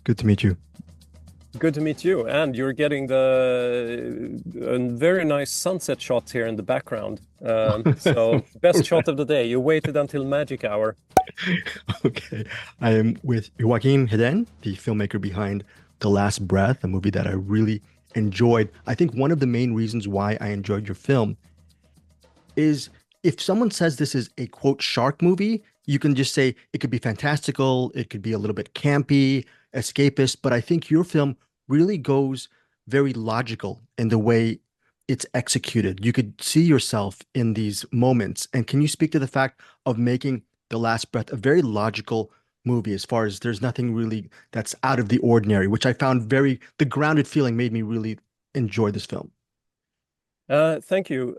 Good to meet you. Good to meet you. And you're getting the a very nice sunset shot here in the background. So best shot Right. of the day. You waited until magic hour. Okay. I am with Joachim Hedén, the filmmaker behind The Last Breath, a movie that I really enjoyed. I think one of the main reasons why I enjoyed your film is if someone says this is a quote shark movie, you can just say it could be fantastical, it could be a little bit campy, escapist, but I think your film really goes very logical in the way it's executed. You could see yourself in these moments. And can you speak to the fact of making The Last Breath a very logical movie as far as there's nothing really that's out of the ordinary, which I found the grounded feeling made me really enjoy this film. Thank you.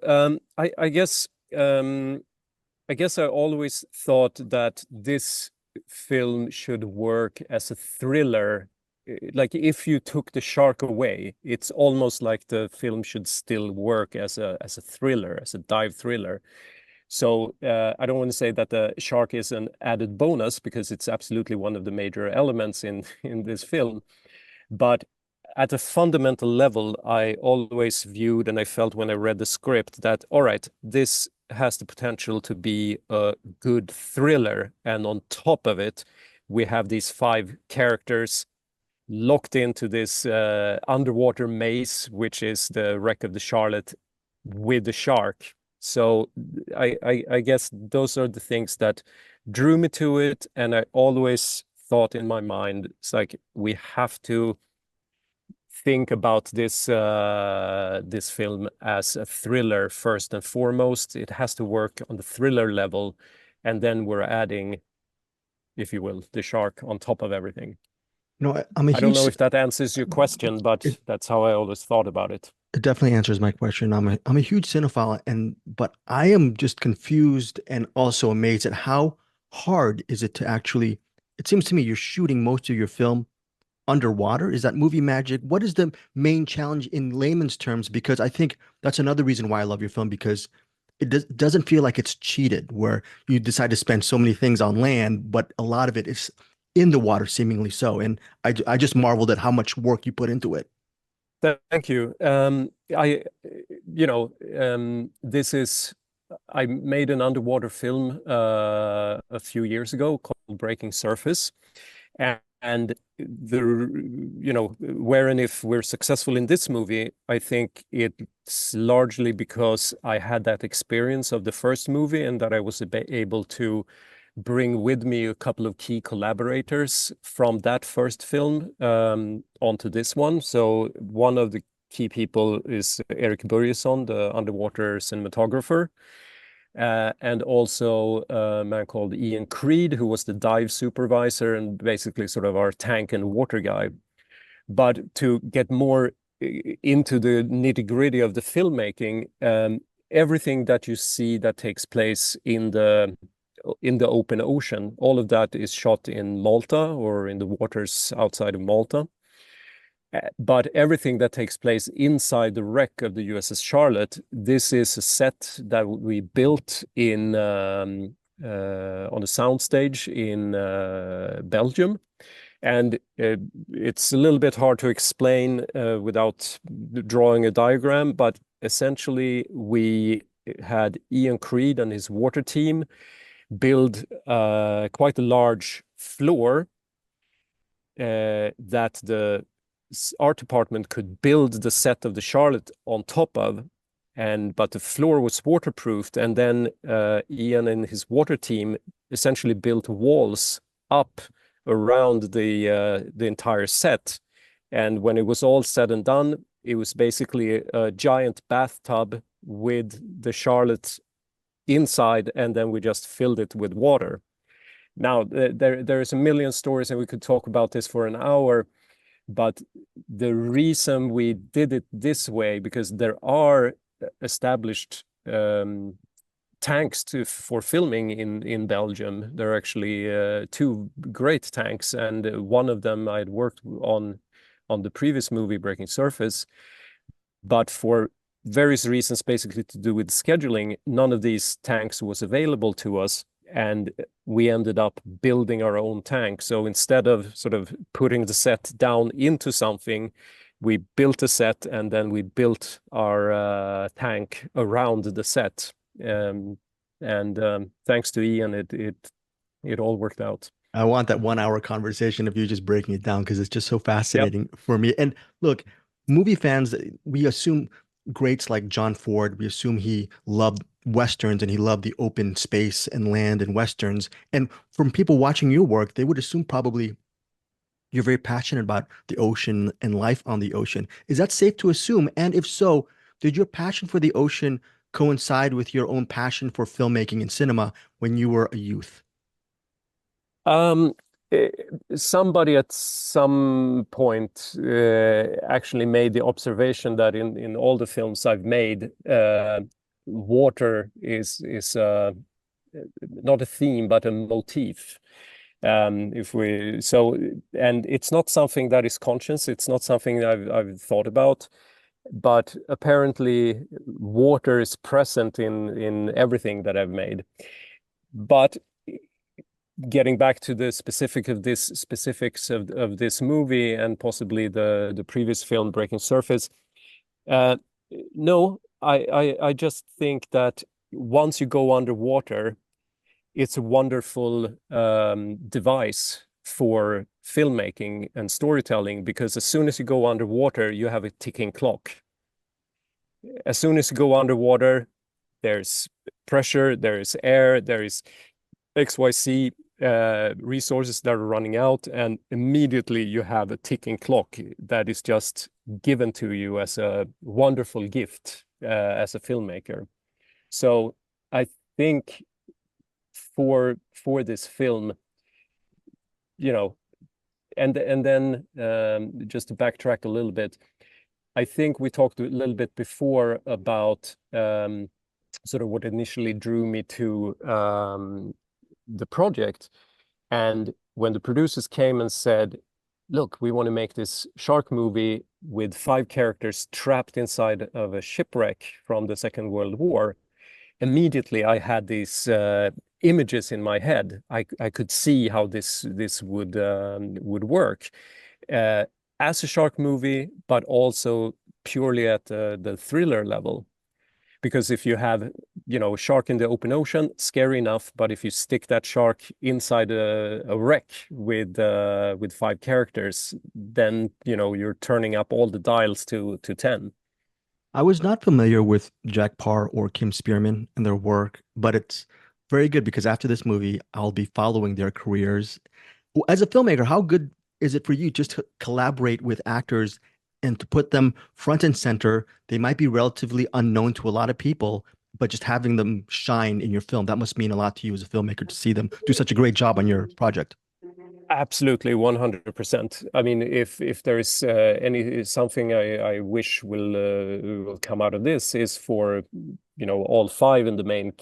I guess I always thought that this film should work as a thriller. Like if you took the shark away, it's almost like the film should still work as a thriller, as a dive thriller. So I don't want to say that the shark is an added bonus because it's absolutely one of the major elements in in this film. But at a fundamental level, I always viewed and I felt when I read the script that, all right, this has the potential to be a good thriller. And on top of it, we have these five characters locked into this underwater maze, which is the wreck of the Charlotte with the shark. So I guess those are the things that drew me to it. And I always thought in my mind, it's like we have to think about this film as a thriller first and foremost. It has to work on the thriller level, and then we're adding, if you will, the shark on top of everything. I'm a I don't know huge if that answers your question, but it, that's how I always thought about it. it definitely answers my question. I'm a huge cinephile, and but I am just confused and also amazed at how hard is it to actually. It seems to me you're shooting most of your film underwater. Is that movie magic? What is the main challenge in layman's terms? Because I think that's another reason why I love your film because doesn't feel like it's cheated, where you decide to spend so many things on land, but a lot of it is in the water, seemingly so. And I just marveled at how much work you put into it. Thank you. This is, I made an underwater film a few years ago called Breaking Surface. And where and if we're successful in this movie, I think it's largely because I had that experience of the first movie and that I was able to bring with me a couple of key collaborators from that first film onto this one. So one of the key people is Erik Börjesson, the underwater cinematographer, and also a man called Ian Creed, who was the dive supervisor and basically sort of our tank and water guy. But to get more into the nitty-gritty of the filmmaking, everything that you see that takes place in the open ocean, all of that is shot in Malta or in the waters outside of Malta. But everything that takes place inside the wreck of the USS Charlotte, this is a set that we built in on a soundstage in Belgium. And it's a little bit hard to explain without drawing a diagram, but essentially we had Ian Creed and his water team build quite a large floor that the art department could build the set of the Charlotte on top of, but the floor was waterproofed, and then Ian and his water team essentially built walls up around the entire set. And when it was all said and done, it was basically a giant bathtub with the Charlotte inside, and then we just filled it with water. Now, there's a million stories, and we could talk about this for an hour. But the reason we did it this way, because there are established tanks for filming in Belgium. There are actually two great tanks, and one of them I had worked on the previous movie, Breaking Surface. But for various reasons, basically to do with scheduling, none of these tanks was available to us. and we ended up building our own tank. So instead of sort of putting the set down into something, we built a set and then we built our tank around the set. Thanks to Ian, it all worked out. I want that 1 hour conversation of you just breaking it down because it's just so Yep. fascinating for me. And look, movie fans, we assume greats like John Ford, we assume he loved Westerns and he loved the open space and land and Westerns. And from people watching your work, they would assume probably you're very passionate about the ocean and life on the ocean. Is that safe to assume? And if so, did your passion for the ocean coincide with your own passion for filmmaking and cinema when you were a youth? Um, eh, Somebody at some point actually made the observation that in all the films I've made, water is not a theme but a motif. If we so, and it's not something that is conscious. It's not something I've thought about, but apparently water is present in everything that I've made. But getting back to the specifics of this movie and possibly the previous film, Breaking Surface, uh, no, I just think that once you go underwater, it's a wonderful device for filmmaking and storytelling, because as soon as you go underwater, you have a ticking clock. As soon as you go underwater, there's pressure, there is air, there is XYZ resources that are running out, and immediately you have a ticking clock that is just given to you as a wonderful gift as a filmmaker. So I think for this film, you know, and then just to backtrack a little bit, I think we talked a little bit before about sort of what initially drew me to the project. And when the producers came and said, look, we want to make this shark movie with 5 characters trapped inside of a shipwreck from the Second World War, immediately I had these images in my head. I could see how this would work as a shark movie, but also purely at the thriller level. Because if you have, a shark in the open ocean, scary enough, but if you stick that shark inside a wreck with 5 characters, then you're turning up all the dials to 10. I was not familiar with Jack Parr or Kim Spearman and their work, but it's very good because after this movie, I'll be following their careers. As a filmmaker, how good is it for you just to collaborate with actors and to put them front and center? They might be relatively unknown to a lot of people, but just having them shine in your film, that must mean a lot to you as a filmmaker to see them do such a great job on your project. Absolutely, 100%. I mean, if there is something I wish will come out of this, is for all 5 in the main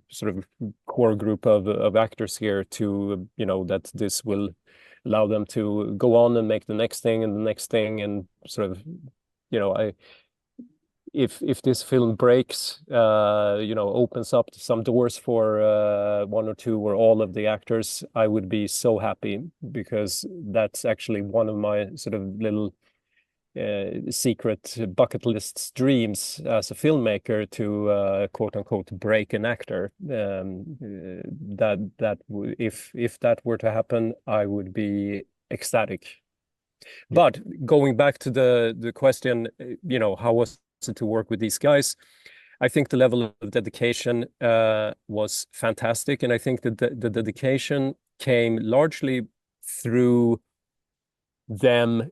sort of core group of actors here to that this will allow them to go on and make the next thing and the next thing, and sort of I if this film breaks, opens up some doors for 1 or 2 or all of the actors, I would be so happy, because that's actually one of my sort of little secret bucket list dreams as a filmmaker, to quote unquote break an actor. If that were to happen, I would be ecstatic. Yeah. But going back to the question, how was it to work with these guys? I think the level of dedication was fantastic, and I think that the dedication came largely through them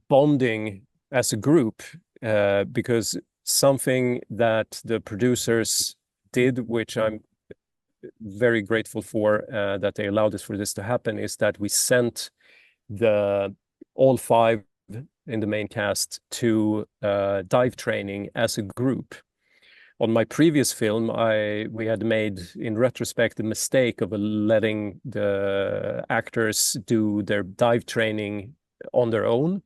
bonding as a group, because something that the producers did, which I'm very grateful for, that they allowed us for this to happen, is that we sent all 5 in the main cast to dive training as a group. On my previous film, we had made, in retrospect, the mistake of letting the actors do their dive training on their own.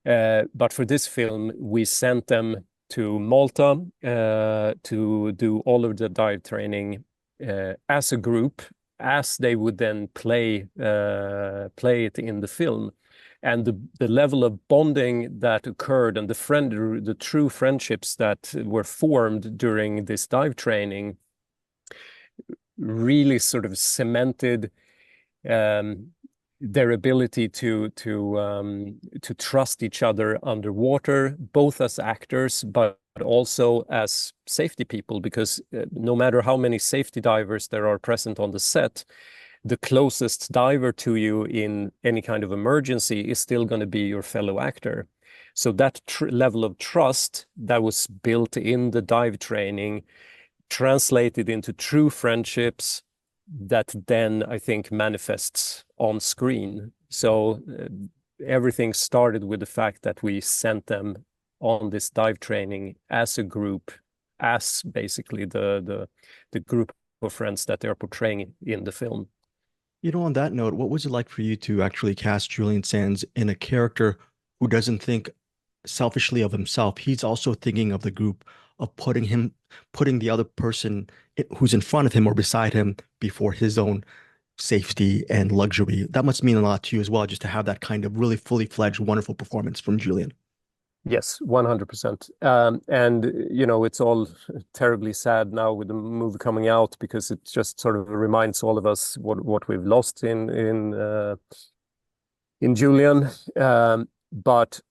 But for this film, we sent them to Malta to do all of the dive training as a group, as they would then play it in the film. And the level of bonding that occurred and the true friendships that were formed during this dive training really sort of cemented their ability to trust each other underwater, both as actors, but also as safety people, because no matter how many safety divers there are present on the set, the closest diver to you in any kind of emergency is still going to be your fellow actor. So that level of trust that was built in the dive training translated into true friendships that then I think manifests on screen. So everything started with the fact that we sent them on this dive training as a group, as basically the group of friends that they're portraying in the film. You know, on that note, what was it like for you to actually cast Julian Sands in a character who doesn't think selfishly of himself? He's also thinking of the group, of putting the other person who's in front of him or beside him before his own safety and luxury. That must mean a lot to you as well, just to have that kind of really fully fledged, wonderful performance from Julian. Yes, 100%. And, it's all terribly sad now with the movie coming out, because it just sort of reminds all of us what we've lost in Julian. But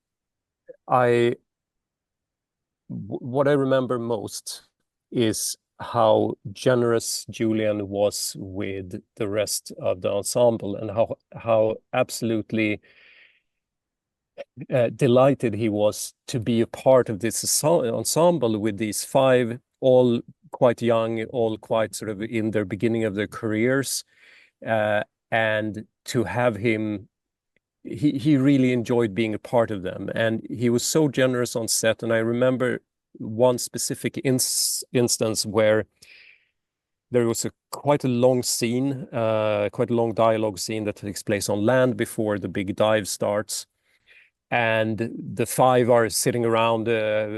what I remember most is how generous Julian was with the rest of the ensemble, and how absolutely delighted he was to be a part of this ensemble with these five, all quite young, all quite sort of in their beginning of their careers, and to have him. He really enjoyed being a part of them, and he was so generous on set. And I remember one specific instance where there was quite a long scene, quite a long dialogue scene that takes place on land before the big dive starts. And the five are sitting around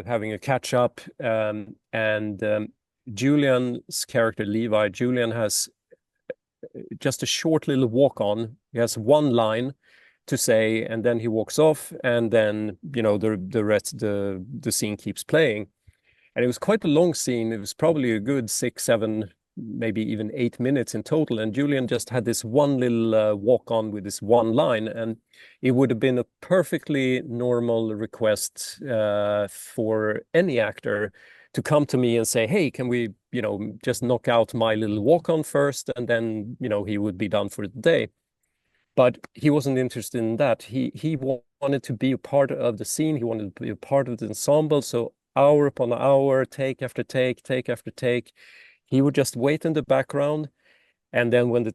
having a catch up. Julian's character, Levi, Julian has just a short little walk on. He has one line to say, and then he walks off, and then the rest, the scene keeps playing. And it was quite a long scene. It was probably a good 6, 7, maybe even 8 minutes in total. And Julian just had this one little walk on with this one line, and it would have been a perfectly normal request for any actor to come to me and say, "Hey, can we, just knock out my little walk on first?" And then, he would be done for the day. But he wasn't interested in that. He wanted to be a part of the scene. He wanted to be a part of the ensemble. So hour upon hour, take after take, take after take, he would just wait in the background. And then when the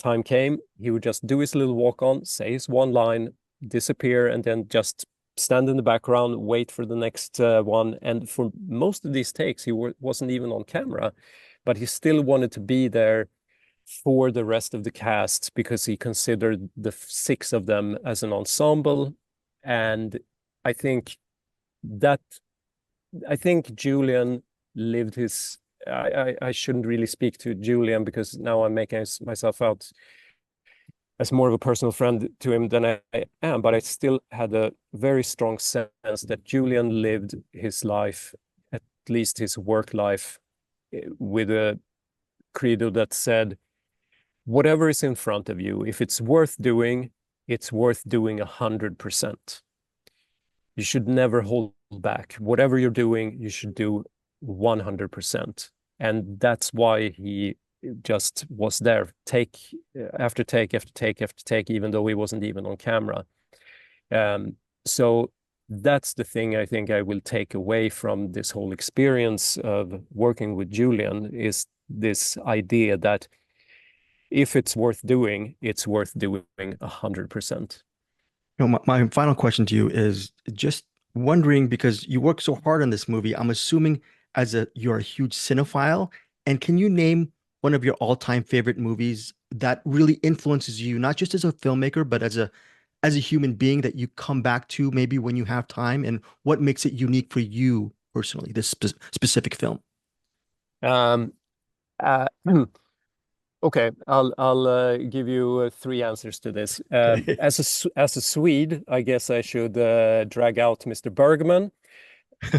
time came, he would just do his little walk on, say his one line, disappear, and then just stand in the background, wait for the next one. And for most of these takes, he wasn't even on camera, but he still wanted to be there for the rest of the cast, because he considered the 6 of them as an ensemble. And I think Julian lived his. I shouldn't really speak to Julian, because now I'm making myself out as more of a personal friend to him than I am, but I still had a very strong sense that Julian lived his life, at least his work life, with a credo that said, whatever is in front of you, if it's worth doing, it's worth doing 100%. You should never hold back. Whatever you're doing, you should do 100%. And that's why he just was there, take after take after take after take, even though he wasn't even on camera. So that's the thing I think I will take away from this whole experience of working with Julian, is this idea that if it's worth doing, it's worth doing 100%. My final question to you is just wondering, because you work so hard on this movie, I'm assuming you're a huge cinephile, and can you name one of your all-time favorite movies that really influences you, not just as a filmmaker, but as a human being, that you come back to maybe when you have time, and what makes it unique for you personally, this specific film? Um, Uh, okay, I'll give you three answers to this. Okay. As a Swede, I guess I should drag out Mr. Bergman,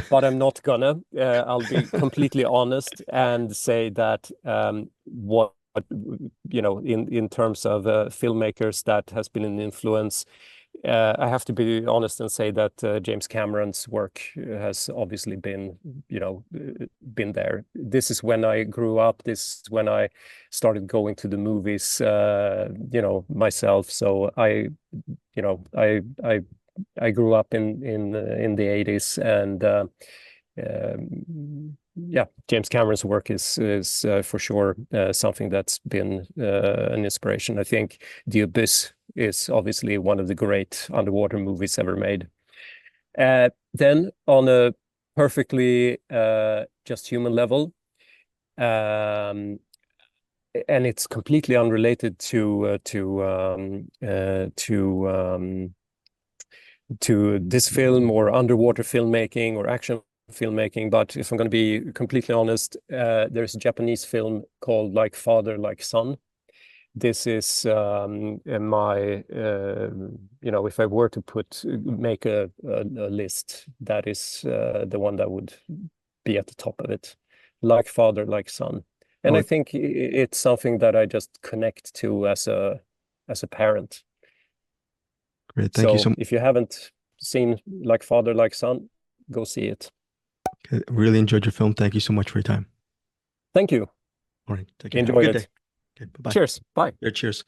but I'm not gonna. I'll be completely honest and say that what in terms of filmmakers that has been an influence, I have to be honest and say that James Cameron's work has obviously been there. This is when I grew up. This is when I started going to the movies, myself. So you know, I grew up in the 80s, and yeah, James Cameron's work is for sure something that's been an inspiration. I think The Abyss is obviously one of the great underwater movies ever made. Then on a perfectly just human level, um, and it's completely unrelated to this film or underwater filmmaking or action filmmaking. But if I'm going to be completely honest, there's a Japanese film called Like Father, Like Son. This is if I were to make a list, that is the one that would be at the top of it. Like Father, Like Son. And I Oh, think it's something that I just connect to as a parent. great. Thank you so So much. if you haven't seen Like Father, Like Son, go see it. Really enjoyed your film. Thank you so much for your time. Thank you. All right. Take care. Have a Enjoyed good day. it. Okay. Bye-bye. Cheers. Bye. Yeah, cheers.